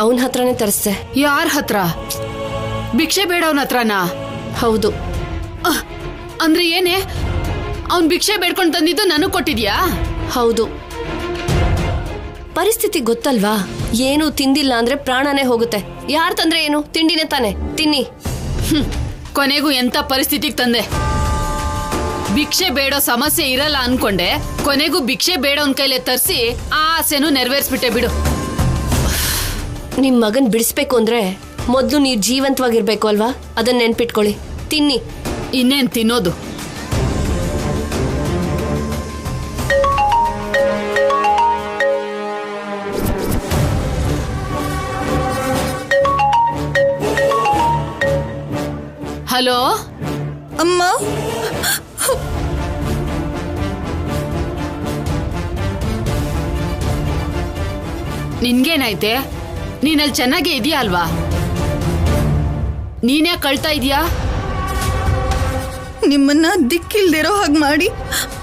ಅವನ ಹತ್ರನೇ ತರಿಸ್ದೆ. ಯಾರ ಹತ್ರ? ಭಿಕ್ಷೆ ಬೇಡವನ ಹತ್ರನಾ? ಹೌದು. ಅಂದ್ರೆ ಏನೇ, ಅವನ್ ಭಿಕ್ಷೆ ಬೇಡ್ಕೊಂಡು ತಂದಿದ್ದು ನನಗ್ ಕೊಟ್ಟಿದ್ಯಾ? ಹೌದು. ಪರಿಸ್ಥಿತಿ ಗೊತ್ತಲ್ವಾ, ಏನು ತಿಂದಿಲ್ಲ ಅಂದ್ರೆ ಪ್ರಾಣನೇ ಹೋಗುತ್ತೆ. ಯಾರು ತಂದ್ರೆ ಏನು, ತಿಂಡಿನೇ ತಾನೆ, ತಿನ್ನಿ. ಕೊನೆಗೂ ಎಂತ ಪರಿಸ್ಥಿತಿಗೆ ತಂದೆ. ಭಿಕ್ಷೆ ಬೇಡೋ ಸಮಸ್ಯೆ ಇರಲ್ಲ ಅನ್ಕೊಂಡೆ, ಕೊನೆಗೂ ಭಿಕ್ಷೆ ಬೇಡೋನ್ ಕೈಲೇ ತರಿಸಿ ಆ ಆಸೆನೂ ನೆರವೇರಿಸ್ಬಿಟ್ಟೆ ಬಿಡು. ನಿಮ್ ಮಗನ್ ಬಿಡಿಸ್ಬೇಕು ಅಂದ್ರೆ ಮೊದ್ಲು ನೀವು ಜೀವಂತವಾಗಿರ್ಬೇಕು ಅಲ್ವಾ, ಅದನ್ನ ನೆನ್ಪಿಟ್ಕೊಳ್ಳಿ. ತಿನ್ನಿ. ಇನ್ನೇನ್ ತಿನ್ನೋದು? ಹಲೋ ಅಮ್ಮ, ನಿನ್ಗೇನಾಯ್ತೆ? ನೀನಲ್ಲಿ ಚೆನ್ನಾಗೇ ಇದೆಯಾ ಅಲ್ವಾ? ನೀನ್ಯಾ ಕಳ್ತಾ ಇದೀಯಾ? ನಿಮ್ಮನ್ನ ದಿಕ್ಕಿಲ್ದಿರೋ ಹಾಗೆ ಮಾಡಿ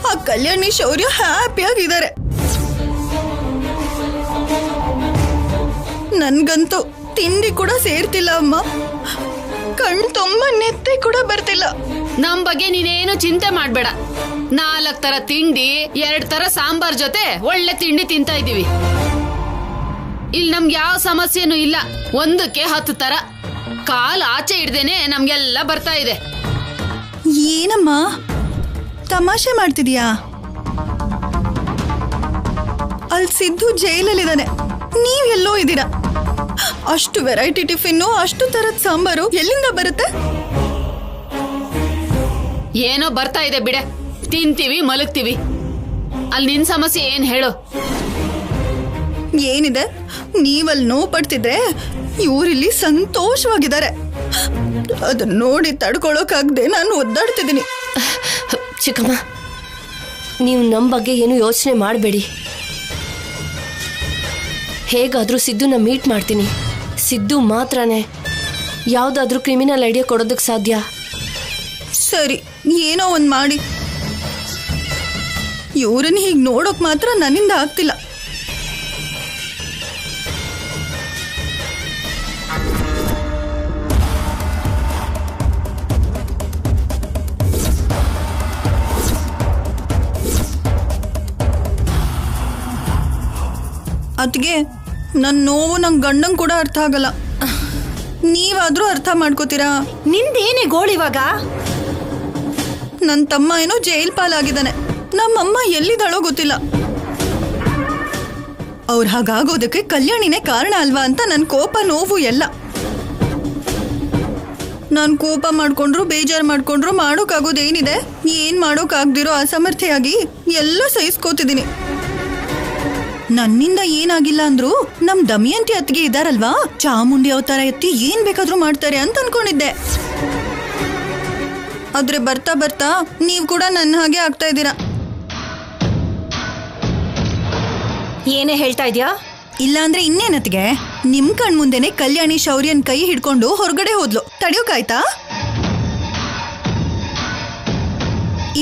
ಆ ಕಲ್ಯಾಣಿ ಶೌರ್ಯ ಹ್ಯಾಪಿಯಾಗಿದ್ದಾರೆ. ನನ್ಗಂತೂ ತಿಂಡಿ ಕೂಡ ಸೇರ್ತಿಲ್ಲ ಅಮ್ಮ. ಕಣ್ಣು ತುಂಬಾ ನೆತ್ತೆ ಕೂಡ ಬರ್ತಿಲ್ಲ. ನಮ್ ಬಗ್ಗೆ ನೀನೇನು ಚಿಂತೆ ಮಾಡ್ಬೇಡ. 4 ತರ ತಿಂಡಿ, 2 ತರ ಸಾಂಬಾರ್ ಜೊತೆ ಒಳ್ಳೆ ತಿಂಡಿ ತಿಂತಾ ಇದೀವಿ. ಇಲ್ಲಿ ನಮ್ಗೆ ಯಾವ ಸಮಸ್ಯೆನೂ ಇಲ್ಲ. 1ಕ್ಕೆ 10 ತರ. ಕಾಲ್ ಆಚೆ ಹಿಡ್ದೇನೆ ನಮ್ಗೆಲ್ಲ ಬರ್ತಾ ಇದೆ. ಏನಮ್ಮ ತಮಾಷೆ ಮಾಡ್ತಿದ್ಯಾ? ಅಲ್ಲಿ ಸಿದ್ದು ಜೈಲಲ್ಲಿದ್ದಾನೆ, ನೀವೆಲ್ಲೋ ಇದ್ದೀರಾ. ಅಷ್ಟು ವೆರೈಟಿ ಟಿಫಿನ್ನು, ಅಷ್ಟು ತರದ ಸಾಂಬಾರು ಎಲ್ಲಿಂದ ಬರುತ್ತೆ? ಏನೋ ಬರ್ತಾ ಇದೆ ಬಿಡೆ. ತಿಂತೀವಿ, ಮಲಗ್ತೀವಿ. ಅಲ್ಲಿ ನಿನ್ ಸಮಸ್ಯೆ ಏನ್ ಹೇಳು? ಏನಿದೆ, ನೀವಲ್ಲಿ ನೋವು ಪಡ್ತಿದ್ರೆ ಇವರಿಲ್ಲಿ ಸಂತೋಷವಾಗಿದ್ದಾರೆ. ಅದನ್ನ ನೋಡಿ ತಡ್ಕೊಳಕ್ಕಾಗದೆ ನಾನು ಒದ್ದಾಡ್ತಿದ್ದೀನಿ. ಚಿಕ್ಕಮ್ಮ, ನೀವು ನಮ್ಮ ಬಗ್ಗೆ ಏನು ಯೋಚನೆ ಮಾಡಬೇಡಿ. ಹೇಗಾದ್ರೂ ಸಿದ್ದುನ ಮೀಟ್ ಮಾಡ್ತೀನಿ. ಸಿದ್ದು ಮಾತ್ರನೇ ಯಾವುದಾದ್ರೂ ಕ್ರಿಮಿನಲ್ ಐಡಿಯಾ ಕೊಡೋದಕ್ಕೆ ಸಾಧ್ಯ. ಸರಿ, ಏನೋ ಒಂದು ಮಾಡಿ. ಇವ್ರನ್ನ ಹೀಗೆ ನೋಡೋಕ್ ಮಾತ್ರ ನನ್ನಿಂದ ಆಗ್ತಿಲ್ಲ. ಅದ್ಗೆ ನನ್ನ ನೋವು ನಂಗೆ ಗಂಡಂಗೆ ಕೂಡ ಅರ್ಥ ಆಗಲ್ಲ. ನೀವಾದ್ರೂ ಅರ್ಥ ಮಾಡ್ಕೋತೀರಾ? ನಿಂದೇನೇ ಗೋಳಿವಾಗ? ನನ್ನ ತಮ್ಮ ಏನೋ ಜೈಲ್ ಪಾಲಾಗಿದ್ದಾನೆ. ನಮ್ಮಮ್ಮ ಎಲ್ಲಿದ್ದಾಳೋ ಗೊತ್ತಿಲ್ಲ. ಅವ್ರು ಹಾಗಾಗೋದಕ್ಕೆ ಕಲ್ಯಾಣಿನೇ ಕಾರಣ ಅಲ್ವಾ ಅಂತ ನನ್ನ ಕೋಪ, ನೋವು ಎಲ್ಲ. ನಾನು ಕೋಪ ಮಾಡ್ಕೊಂಡ್ರು, ಬೇಜಾರು ಮಾಡ್ಕೊಂಡ್ರು ಮಾಡೋಕ್ಕಾಗೋದೇನಿದೆ? ಏನ್ ಮಾಡೋಕ್ಕಾಗ್ದಿರೋ ಅಸಮರ್ಥೆಯಾಗಿ ಎಲ್ಲ ಸಹಿಸ್ಕೋತಿದ್ದೀನಿ. ನನ್ನಿಂದ ಏನಾಗಿಲ್ಲ ಅಂದ್ರು ನಮ್ ದಮಯಂತಿ ಅತ್ತಿಗೆ ಇದಾರಲ್ವಾ, ಚಾಮುಂಡಿ ಅವತಾರ ಎತ್ತಿ ಏನ್ ಬೇಕಾದ್ರೂ ಮಾಡ್ತಾರೆ ಅಂತ ಅನ್ಕೊಂಡಿದ್ದೆ. ಆದ್ರೆ ಬರ್ತಾ ಬರ್ತಾ ನೀವ್ ಕೂಡ ನನ್ನ ಹಾಗೆ ಆಗ್ತಾ ಇದ್ದೀರಾ. ಏನೇ ಹೇಳ್ತಾ ಇದ್ಯಾ? ಇಲ್ಲ ಅಂದ್ರೆ ಇನ್ನೇನತ್ತಿಗೆ, ನಿಮ್ ಕಣ್ ಮುಂದೆನೆ ಕಲ್ಯಾಣಿ ಶೌರ್ಯನ್ ಕೈ ಹಿಡ್ಕೊಂಡು ಹೊರಗಡೆ ಹೋದ್ಲು. ತಡಿಯೋಕಾಯ್ತಾ?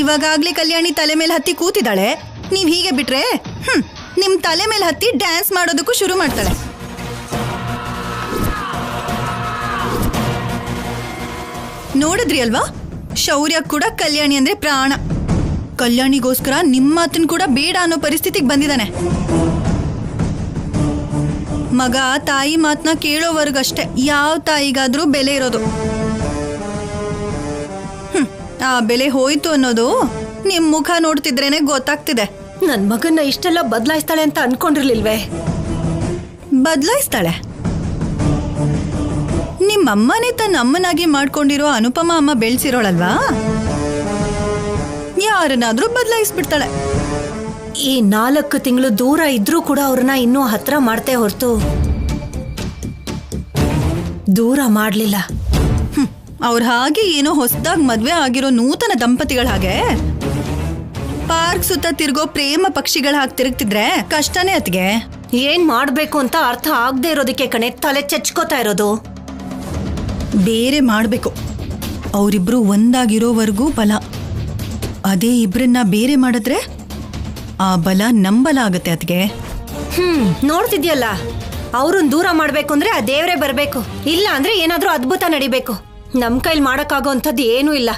ಇವಾಗಾಗ್ಲೇ ಕಲ್ಯಾಣಿ ತಲೆ ಮೇಲೆ ಹತ್ತಿ ಕೂತಿದ್ದಾಳೆ. ನೀವ್ ಹೀಗೆ ಬಿಟ್ರೆ ನಿಮ್ ತಲೆ ಮೇಲೆ ಹತ್ತಿ ಡ್ಯಾನ್ಸ್ ಮಾಡೋದಕ್ಕೂ ಶುರು ಮಾಡ್ತಾಳೆ. ನೋಡಿದ್ರಿ ಅಲ್ವಾ, ಶೌರ್ಯ ಕೂಡ ಕಲ್ಯಾಣಿ ಅಂದ್ರೆ ಪ್ರಾಣ. ಕಲ್ಯಾಣಿಗೋಸ್ಕರ ನಿಮ್ಮ ಮಾತನ್ ಕೂಡ ಬೇಡ ಅನ್ನೋ ಪರಿಸ್ಥಿತಿಗೆ ಬಂದಿದ್ದಾನೆ. ಮಗ ತಾಯಿ ಮಾತನ್ನ ಕೇಳೋವರೆಗಷ್ಟೇ ಯಾವ ತಾಯಿಗಾದ್ರೂ ಬೆಲೆ ಇರೋದು. ಆ ಬೆಲೆ ಹೋಯ್ತು ಅನ್ನೋದು ನಿಮ್ ಮುಖ ನೋಡ್ತಿದ್ರೇನೆ ಗೊತ್ತಾಗ್ತಿದೆ. ನನ್ ಮಗನ್ನ ಇಷ್ಟೆಲ್ಲ ಬದಲಾಯಿಸ್ತಾಳೆ ಅಂತ ಅನ್ಕೊಂಡಿರ್ಲಿಲ್ವೇ? ಬದಲಾಯಿಸ್ತಾಳೆ. ನಿಮ್ಮಮ್ಮನೇ ತನ್ನ ಅಮ್ಮನಾಗಿ ಮಾಡ್ಕೊಂಡಿರೋ ಅನುಪಮ ಅಮ್ಮ ಬೆಳೆಸಿರೋಳಲ್ವಾ, ಯಾರನ್ನಾದ್ರೂ ಬದಲಾಯಿಸ್ಬಿಡ್ತಾಳೆ. ಈ 4 ತಿಂಗಳು ದೂರ ಇದ್ರೂ ಕೂಡ ಅವ್ರನ್ನ ಇನ್ನೂ ಹತ್ರ ಮಾಡ್ತೇ ಹೊರತು ದೂರ ಮಾಡ್ಲಿಲ್ಲ. ಅವ್ರ ಹಾಗೆ ಏನೋ ಹೊಸದಾಗಿ ಮದ್ವೆ ಆಗಿರೋ ನೂತನ ದಂಪತಿಗಳ ಹಾಗೆ ಪಾರ್ಕ್ ಸುತ್ತ ತಿರ್ಗೋ ಪ್ರೇಮ ಪಕ್ಷಿಗಳ ಹಾಗೆ ತಿರುಗ್ತಿದ್ರೆ ಕಷ್ಟನೇ ಅತ್ಗೆ. ಏನ್ ಮಾಡ್ಬೇಕು ಅಂತ ಅರ್ಥ ಆಗದೆ ಇರೋದಕ್ಕೆ ಕಣೆ ತಲೆ ಚಚ್ಕೋತಾ ಇರೋದು. ಬೇರೆ ಮಾಡ್ಬೇಕು. ಅವರಿಬ್ರು ಒಂದಾಗಿರೋವರೆಗೂ ಬಲ. ಅದೇ ಇಬ್ರನ್ನ ಬೇರೆ ಮಾಡಿದ್ರೆ ಆ ಬಲ ನಂಬಲ ಆಗತ್ತೆ ಅತ್ಗೆ. ನೋಡ್ತಿದ್ಯಲ್ಲ, ಅವ್ರನ್ನ ದೂರ ಮಾಡ್ಬೇಕು ಅಂದ್ರೆ ಆ ದೇವ್ರೇ ಬರ್ಬೇಕು, ಇಲ್ಲ ಅಂದ್ರೆ ಏನಾದ್ರೂ ಅದ್ಭುತ ನಡಿಬೇಕು. ನಮ್ ಕೈಲಿ ಮಾಡಕ್ಕಾಗೋ ಅಂಥದ್ದು ಏನೂ ಇಲ್ಲ.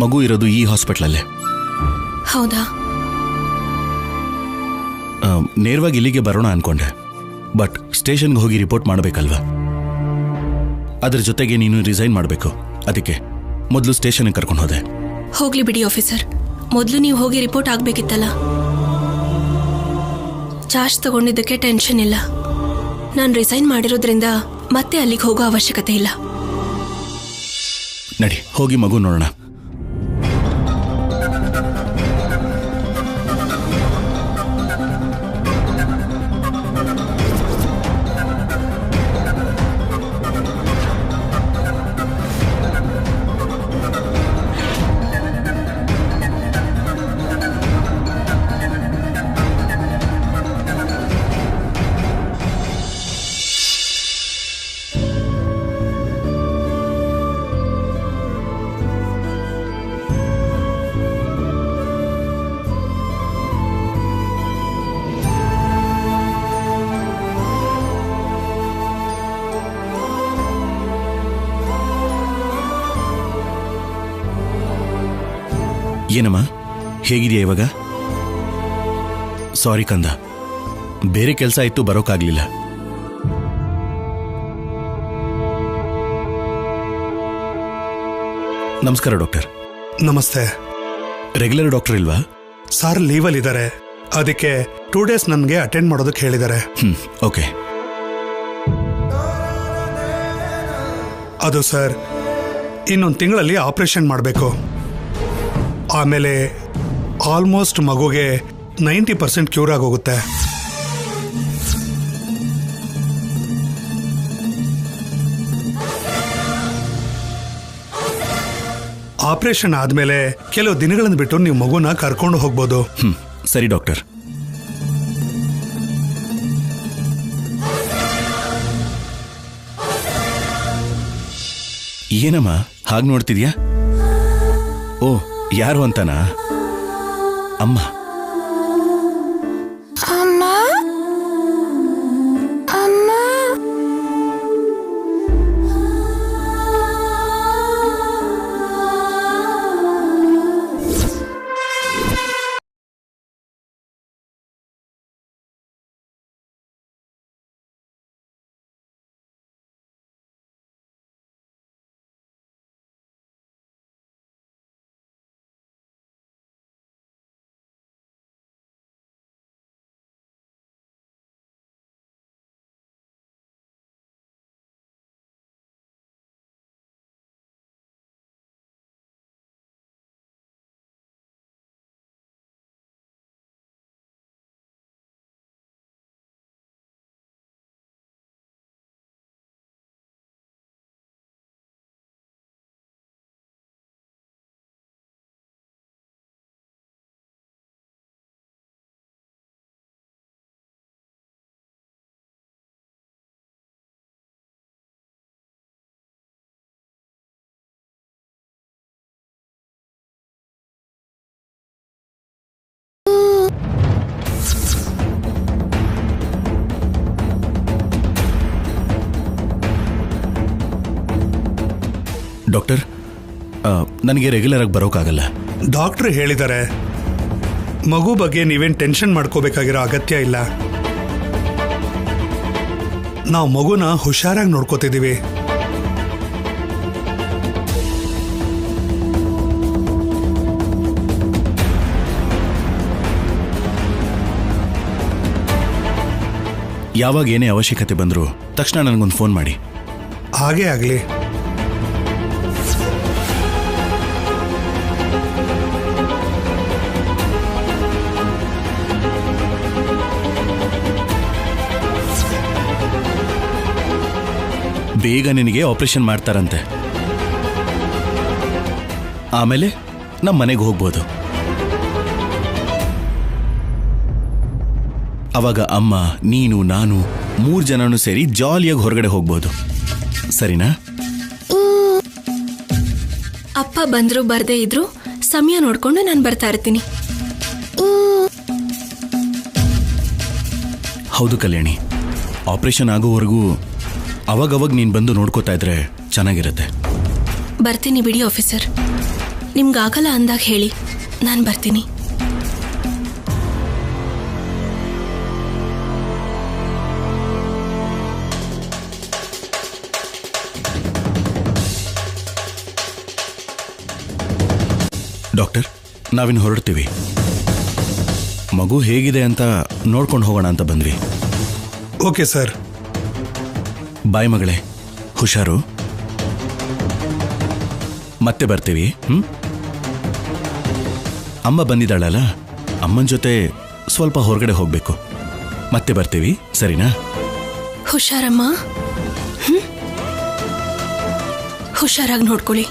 ಮಗು ಇರೋದು ಈ ಹಾಸ್ಪಿಟ್ಲಲ್ಲೇ. ಹೌದಾ? ನೇರವಾಗಿ ಇಲ್ಲಿಗೆ ಬರೋಣ ಅನ್ಕೊಂಡೆ, ಬಟ್ ಸ್ಟೇಷನ್ಗೆ ಹೋಗಿ ರಿಪೋರ್ಟ್ ಮಾಡಬೇಕಲ್ವಾ? ಅದ್ರ ಜೊತೆಗೆ ನೀನು ರಿಸೈನ್ ಮಾಡಬೇಕು, ಅದಕ್ಕೆ ಮೊದಲು ಸ್ಟೇಷನ್ಗೆ ಕರ್ಕೊಂಡು ಹೋದೆ. ಹೋಗ್ಲಿ ಬಿಡಿ ಆಫೀಸರ್, ಮೊದಲು ನೀವು ಹೋಗಿ ರಿಪೋರ್ಟ್ ಆಗಬೇಕಿತ್ತಲ್ಲ. ಚಾರ್ಜ್ ತಗೊಂಡಿದ್ದಕ್ಕೆ ಟೆನ್ಷನ್ ಇಲ್ಲ. ನಾನು ರಿಸೈನ್ ಮಾಡಿರೋದ್ರಿಂದ ಮತ್ತೆ ಅಲ್ಲಿಗೆ ಹೋಗೋ ಅವಶ್ಯಕತೆ ಇಲ್ಲ. ನಡಿ ಹೋಗಿ ಮಗು ನೋಡೋಣ. ಏನಮ್ಮ, ಹೇಗಿದೆಯಾ ಇವಾಗ? ಸಾರಿ ಕಂದ, ಬೇರೆ ಕೆಲಸ ಇತ್ತು, ಬರೋಕ್ಕಾಗ್ಲಿಲ್ಲ. ನಮಸ್ಕಾರ ಡಾಕ್ಟರ್. ನಮಸ್ತೆ. ರೆಗ್ಯುಲರ್ ಡಾಕ್ಟರ್ ಇಲ್ವಾ? ಸರ್ ಲೀವಲ್ಲಿ ಇದ್ದಾರೆ, ಅದಕ್ಕೆ 2 ಡೇಸ್ ನನಗೆ ಅಟೆಂಡ್ ಮಾಡೋದಕ್ಕೆ ಹೇಳಿದ್ದಾರೆ. ಓಕೆ. ಅದು ಸರ್, ಇನ್ನೊಂದು ತಿಂಗಳಲ್ಲಿ ಆಪರೇಷನ್ ಮಾಡಬೇಕು. ಆಮೇಲೆ ಆಲ್ಮೋಸ್ಟ್ ಮಗುಗೆ 90% ಕ್ಯೂರ್ ಆಗೋಗುತ್ತೆ. ಆಪರೇಷನ್ ಆದ್ಮೇಲೆ ಕೆಲವು ದಿನಗಳನ್ನು ಬಿಟ್ಟು ನೀವು ಮಗುನ ಕರ್ಕೊಂಡು ಹೋಗ್ಬೋದು. ಸರಿ ಡಾಕ್ಟರ್. ಏನಮ್ಮ ಹಾಗೆ ನೋಡ್ತಿದ್ಯಾ? ಓ, ಯಾರು ಅಂತನಾ? ಅಮ್ಮ. ಅಮ್ಮ ಅಮ್ಮ ಡಾಕ್ಟರ್, ನನಗೆ ರೆಗ್ಯುಲರ್ ಆಗಿ ಬರೋಕ್ಕಾಗಲ್ಲ. ಡಾಕ್ಟರ್ ಹೇಳಿದ್ದಾರೆ, ಮಗು ಬಗ್ಗೆ ನೀವೇನು ಟೆನ್ಷನ್ ಮಾಡ್ಕೋಬೇಕಾಗಿರೋ ಅಗತ್ಯ ಇಲ್ಲ. ನಾವು ಮಗುನ ಹುಷಾರಾಗಿ ನೋಡ್ಕೋತಿದ್ದೀವಿ. ಯಾವಾಗ ಏನೇ ಅವಶ್ಯಕತೆ ಬಂದರೂ ತಕ್ಷಣ ನನಗೊಂದು ಫೋನ್ ಮಾಡಿ. ಹಾಗೇ ಆಗಲಿ. ಬೇಗ ನಿನಗೆ ಆಪರೇಷನ್ ಮಾಡ್ತಾರಂತೆ. ಆಮೇಲೆ ನಮ್ಮ ಮನೆಗೆ ಹೋಗ್ಬೋದು. ಅವಾಗ ಅಮ್ಮ, ನೀನು, ನಾನು 3 ಜನನು ಸೇರಿ ಜಾಲಿಯಾಗಿ ಹೊರಗಡೆ ಹೋಗ್ಬೋದು. ಸರಿನಾ? ಅಪ್ಪ ಬಂದ್ರು ಬರ್ದೇ ಇದ್ರು ಸಮಯ ನೋಡ್ಕೊಂಡು ನಾನು ಬರ್ತಾ ಇರ್ತೀನಿ. ಹೌದು ಕಲ್ಯಾಣಿ, ಆಪರೇಷನ್ ಆಗೋವರೆಗೂ ಅವಾಗವಾಗ ನೀನು ಬಂದು ನೋಡ್ಕೋತಾ ಇದ್ರೆ ಚೆನ್ನಾಗಿರುತ್ತೆ. ಬರ್ತೀನಿ ಬಿಡಿ ಆಫೀಸರ್. ನಿಮ್ಗಾಗಲ್ಲ ಅಂದಾಗ ಹೇಳಿ, ನಾನು ಬರ್ತೀನಿ. ಡಾಕ್ಟರ್, ನಾವಿನ್ನು ಹೊರಡ್ತೀವಿ. ಮಗು ಹೇಗಿದೆ ಅಂತ ನೋಡ್ಕೊಂಡು ಹೋಗೋಣ ಅಂತ ಬಂದ್ವಿ. Okay sir. ಬಾಯ್ ಮಗಳೇ, ಹುಷಾರು. ಮತ್ತೆ ಬರ್ತೀವಿ. ಅಮ್ಮ ಬಂದಿದ್ದಾಳಲ್ಲ, ಅಮ್ಮನ ಜೊತೆ ಸ್ವಲ್ಪ ಹೊರಗಡೆ ಹೋಗ್ಬೇಕು. ಮತ್ತೆ ಬರ್ತೀವಿ, ಸರಿನಾ? ಹುಷಾರಮ್ಮ. ಹುಷಾರಾಗಿ ನೋಡ್ಕೊಳ್ಳಿ.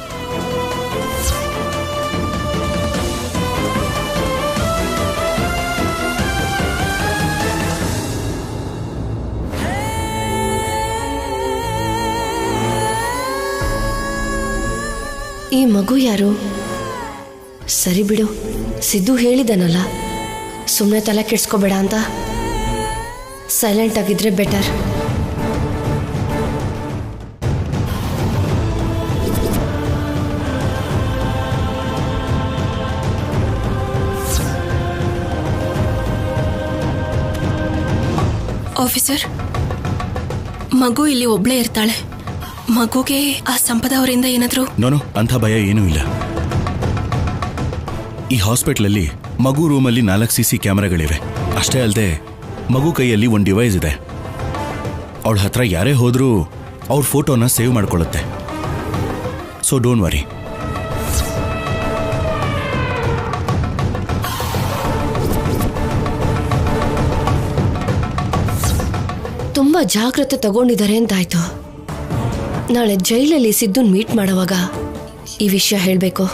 ಈ ಮಗು ಯಾರು? ಸರಿ ಬಿಡು, ಸಿದ್ದು ಹೇಳಿದನಲ್ಲ ಸುಮ್ಮನೆ ತಲೆ ಕೆಡ್ಸ್ಕೋಬೇಡ ಅಂತ. ಸೈಲೆಂಟ್ ಆಗಿದ್ರೆ ಬೆಟರ್. ಆಫೀಸರ್, ಮಗು ಇಲ್ಲಿ ಒಬ್ಳೇ ಇರ್ತಾಳೆ. ಮಗುಗೆ ಆ ಸಂಪದ ಅವರಿಂದ ಏನಾದ್ರು? ನೋನು, ಅಂಥ ಭಯ ಏನೂ ಇಲ್ಲ. ಈ ಹಾಸ್ಪಿಟ್ಲಲ್ಲಿ ಮಗು ರೂಮಲ್ಲಿ 4 CC ಕ್ಯಾಮೆರಾಗಳಿವೆ. ಅಷ್ಟೇ ಅಲ್ಲದೆ ಮಗು ಕೈಯಲ್ಲಿ ಒಂದು ಡಿವೈಸ್ ಇದೆ. ಅವಳ ಹತ್ರ ಯಾರೇ ಹೋದ್ರೂ ಅವ್ರ ಫೋಟೋನ ಸೇವ್ ಮಾಡ್ಕೊಳ್ಳುತ್ತೆ. So don't worry. ತುಂಬಾ ಜಾಗ್ರತೆ ತಗೊಂಡಿದ್ದಾರೆ ಅಂತಾಯ್ತು. ನಾಳೆ ಜೈಲಲ್ಲಿ ಸಿದ್ದುನ್ ಮೀಟ್ ಮಾಡುವಾಗ ಈ ವಿಷಯ ಹೇಳಬೇಕು.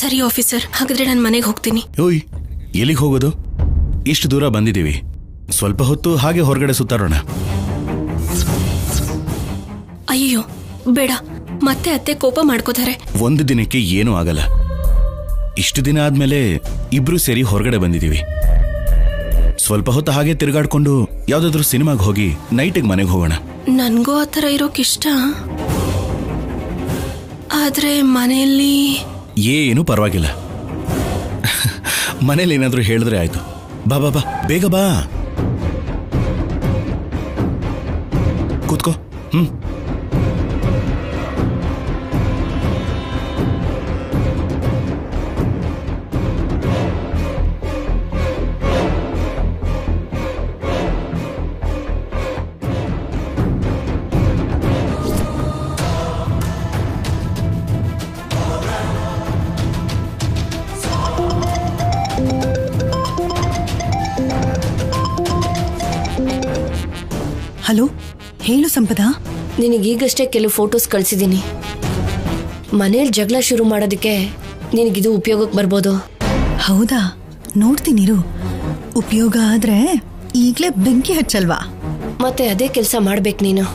ಸರಿ ಆಫೀಸರ್, ಹಾಗಾದ್ರೆ ನಾನು ಮನೆಗೆ ಹೋಗ್ತೀನಿ. ಓಯ್, ಎಲ್ಲಿಗೆ ಹೋಗೋದು? ಇಷ್ಟು ದೂರ ಬಂದಿದ್ದೀವಿ, ಸ್ವಲ್ಪ ಹೊತ್ತು ಹಾಗೆ ಹೊರಗಡೆ ಸುತ್ತಾರೋಣ. ಅಯ್ಯೋ ಬೇಡ, ಮತ್ತೆ ಅತ್ತೆ ಕೋಪ ಮಾಡ್ಕೋತಾರೆ. ಒಂದು ದಿನಕ್ಕೆ ಏನೂ ಆಗಲ್ಲ. ಇಷ್ಟು ದಿನ ಆದ್ಮೇಲೆ ಇಬ್ರು ಸೇರಿ ಹೊರಗಡೆ ಬಂದಿದ್ದೀವಿ. ಸ್ವಲ್ಪ ಹೊತ್ತು ಹಾಗೆ ತಿರುಗಾಡ್ಕೊಂಡು ಯಾವ್ದಾದ್ರು ಸಿನಿಮಾಗೆ ಹೋಗಿ ನೈಟಿಗೆ ಮನೆಗೆ ಹೋಗೋಣ. ನನ್ಗೂ ಆ ಥರ ಇರೋಕಿಷ್ಟ. ಆದ್ರೆ ಮನೆಯಲ್ಲಿ ಏನು ಪರವಾಗಿಲ್ಲ. ಮನೇಲಿ ಏನಾದರೂ ಹೇಳಿದ್ರೆ ಆಯ್ತು. ಬಾ ಬಾ ಬಾ, ಬೇಗ ಬಾ, ಕೂತ್ಕೋ. ಹಲೋ, ಹೇಳು ಸಂಪದ. ನಿನಗೀಗಷ್ಟೇ ಕೆಲವು ಫೋಟೋಸ್ ಕಳಿಸಿದ್ದೀನಿ. ಮನೇಲಿ ಜಗಳ ಶುರು ಮಾಡೋದಕ್ಕೆ ನಿನಗಿದು ಉಪಯೋಗಕ್ಕೆ ಬರ್ಬೋದು. ಹೌದಾ? ನೋಡ್ತೀನಿರು. ಉಪಯೋಗ ಆದ್ರೆ ಈಗ್ಲೇ ಬೆಂಕಿ ಹಚ್ಚಲ್ವಾ? ಮತ್ತೆ ಅದೇ ಕೆಲಸ ಮಾಡ್ಬೇಕು ನೀನು.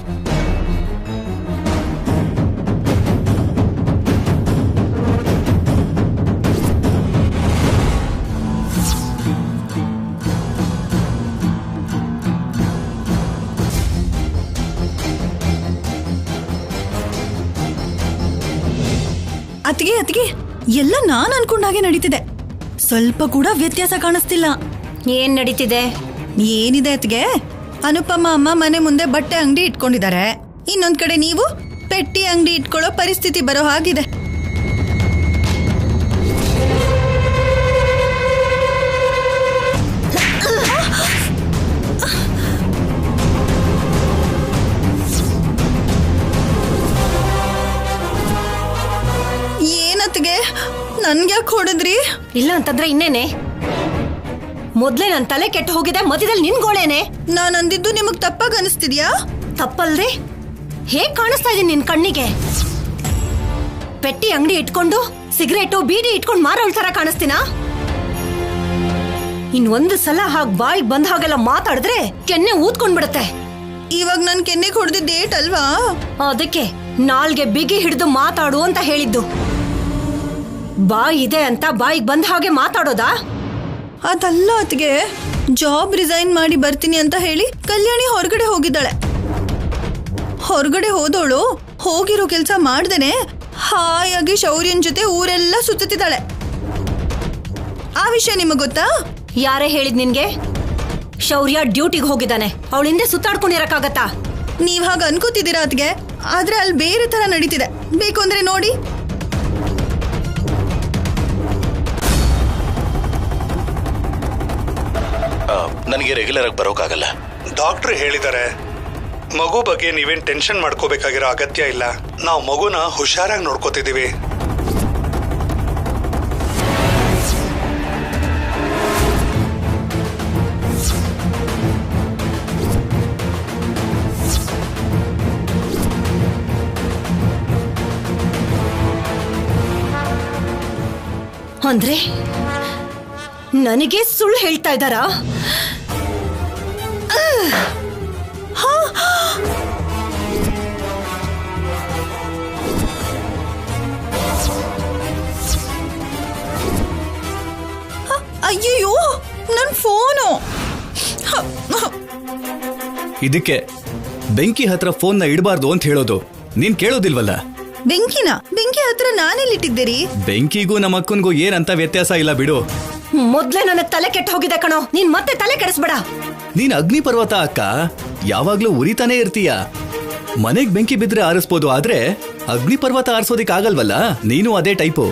ಅತಿಗೆ ಎಲ್ಲ ನಾನು ಅನ್ಕೊಂಡಾಗೆ ನಡೀತಿದೆ. ಸ್ವಲ್ಪ ಕೂಡ ವ್ಯತ್ಯಾಸ ಕಾಣಿಸ್ತಿಲ್ಲ. ಏನ್ ನಡೀತಿದೆ? ಏನಿದೆ ಅತಿಗೆ? ಅನುಪಮ ಅಮ್ಮ ಮನೆ ಮುಂದೆ ಬಟ್ಟೆ ಅಂಗಡಿ ಇಟ್ಕೊಂಡಿದ್ದಾರೆ. ಇನ್ನೊಂದ್ ಕಡೆ ನೀವು ಪೆಟ್ಟಿ ಅಂಗಡಿ ಇಟ್ಕೊಳ್ಳೋ ಪರಿಸ್ಥಿತಿ ಬರೋ ಹಾಗಿದೆ. ಹೊಡೆದ್ರಿ? ಇಲ್ಲ ಅಂತಂದ್ರೆ ಇನ್ನೇನೆ? ಮೊದ್ಲೇ ನನ್ ತಲೆ ಕೆಟ್ಟು ಹೋಗಿದೆ, ಮಧ್ಯದಲ್ಲಿ ನಿನ್ ಗೋಳೇನೆ. ನಾನ್ ಅಂದಿದ್ದು ನಿಮಗ್ ತಪ್ಪಾಗ ಅನಿಸ್ತಿದ್ಯಾ? ತಪ್ಪಲ್ದೆ ಹೇಗ್ ಕಾಣಿಸ್ತಾ ಇದೀನಿ ನಿನ್ ಕಣ್ಣಿಗೆ? ಪೆಟ್ಟಿ ಅಂಗಡಿ ಇಟ್ಕೊಂಡು ಸಿಗರೇಟು ಬೀಡಿ ಇಟ್ಕೊಂಡು ಮಾರೋಳ್ ತರ ಕಾಣಿಸ್ತೀನಾ? ಇನ್ನೊಂದು ಸಲ ಹಾಗ್ ಬಾಯಿಗೆ ಬಂದ ಹಾಗೆಲ್ಲ ಮಾತಾಡಿದ್ರೆ ಕೆನ್ನೆ ಊದ್ಕೊಂಡ್ಬಿಡತ್ತೆ. ಇವಾಗ ನನ್ ಕೆನ್ನೆಗೆ ಹೊಡೆದಿದ್ದ ಡೇಟ್ ಅಲ್ವಾ? ಅದಕ್ಕೆ ನಾಲ್ಗೆ ಬಿಗಿ ಹಿಡಿದು ಮಾತಾಡು ಅಂತ ಹೇಳಿದ್ದು. ಬಾಯಿ ಇದೆ ಅಂತ ಬಾಯಿಗೆ ಬಂದ ಹಾಗೆ ಮಾತಾಡೋದಾ? ಅದಲ್ಲ ಅತ್ಗೆ, ಜಾಬ್ ರಿಸೈನ್ ಮಾಡಿ ಬರ್ತೀನಿ ಅಂತ ಹೇಳಿ ಕಲ್ಯಾಣಿ ಹೊರಗಡೆ ಹೋಗಿದ್ದಾಳೆ. ಹೊರಗಡೆ ಹೋದವಳು ಹೋಗಿರೋ ಕೆಲ್ಸ ಮಾಡ್ದೇನೆ ಹಾಯಾಗಿ ಶೌರ್ಯನ್ ಜೊತೆ ಊರೆಲ್ಲ ಸುತ್ತಿದ್ದಾಳೆ. ಆ ವಿಷಯ ನಿಮಗ್ ಗೊತ್ತಾ? ಯಾರೇ ಹೇಳಿದ್ ನಿನ್ಗೆ? ಶೌರ್ಯ ಡ್ಯೂಟಿಗೆ ಹೋಗಿದ್ದಾನೆ, ಅವಳ ಹಿಂದೆ ಸುತ್ತಾಡ್ಕೊಂಡಿರಕ್ಕಾಗತ್ತಾ? ನೀವ್ ಹಾಗ ಅನ್ಕೋತಿದ್ದೀರಾ ಅತ್ಗೆ, ಆದ್ರೆ ಅಲ್ಲಿ ಬೇರೆ ತರ ನಡೀತಿದೆ. ಬೇಕು ಅಂದ್ರೆ ನೋಡಿ. ನನಗೆ ರೆಗ್ಯುಲರ್ ಆಗಿ ಬರೋಕ್ಕಾಗಲ್ಲ. ಡಾಕ್ಟ್ರ್ ಹೇಳಿದ್ದಾರೆ ಮಗು ಬಗ್ಗೆ ನೀವೇನ್ ಟೆನ್ಷನ್ ಮಾಡ್ಕೋಬೇಕಾಗಿರೋ ಅಗತ್ಯ ಇಲ್ಲ. ನಾವು ಮಗುನ ಹುಷಾರಾಗಿ ನೋಡ್ಕೋತಿದೀವಿ. ಅಂದ್ರೆ ನನಗೆ ಸುಳ್ಳು ಹೇಳ್ತಾ ಇದ್ದಾರಾ? ಅಯ್ಯಯ್ಯೋ, ನನ್ ಫೋನು. ಇದಕ್ಕೆ ಬೆಂಕಿ ಹತ್ರ ಫೋನ್ನ ಇಡಬಾರ್ದು ಅಂತ ಹೇಳೋದು. ನೀನ್ ಕೇಳೋದಿಲ್ವಲ್ಲ? ಬೆಂಕಿ ಹತ್ರ ನಾನೆಲ್ಲಿಟ್ಟಿದ್ದೀರಿ? ಬೆಂಕಿಗೂ ನಮ್ಮ ಅಕ್ಕನ್ಗೂ ಏನಂತ ವ್ಯತ್ಯಾಸ ಇಲ್ಲ ಬಿಡು. ಮೊದ್ಲೇ ನನಗ್ ತಲೆ ಕೆಟ್ಟ ಹೋಗಿದೆ ಕಣೋ, ನೀನ್ ಮತ್ತೆ ತಲೆ ಕೆಡಿಸ್ಬೇಡ. ನೀನ್ ಅಗ್ನಿ ಪರ್ವತ ಅಕ್ಕ, ಯಾವಾಗ್ಲೂ ಉರಿತಾನೆ ಇರ್ತೀಯ. ಮನೆಗ್ ಬೆಂಕಿ ಬಿದ್ರೆ ಆರಿಸ್ಬೋದು, ಆದ್ರೆ ಅಗ್ನಿ ಪರ್ವತ ಆರಿಸೋದಿಕ್ ಆಗಲ್ವಲ್ಲ. ನೀನು ಅದೇ ಟೈಪು.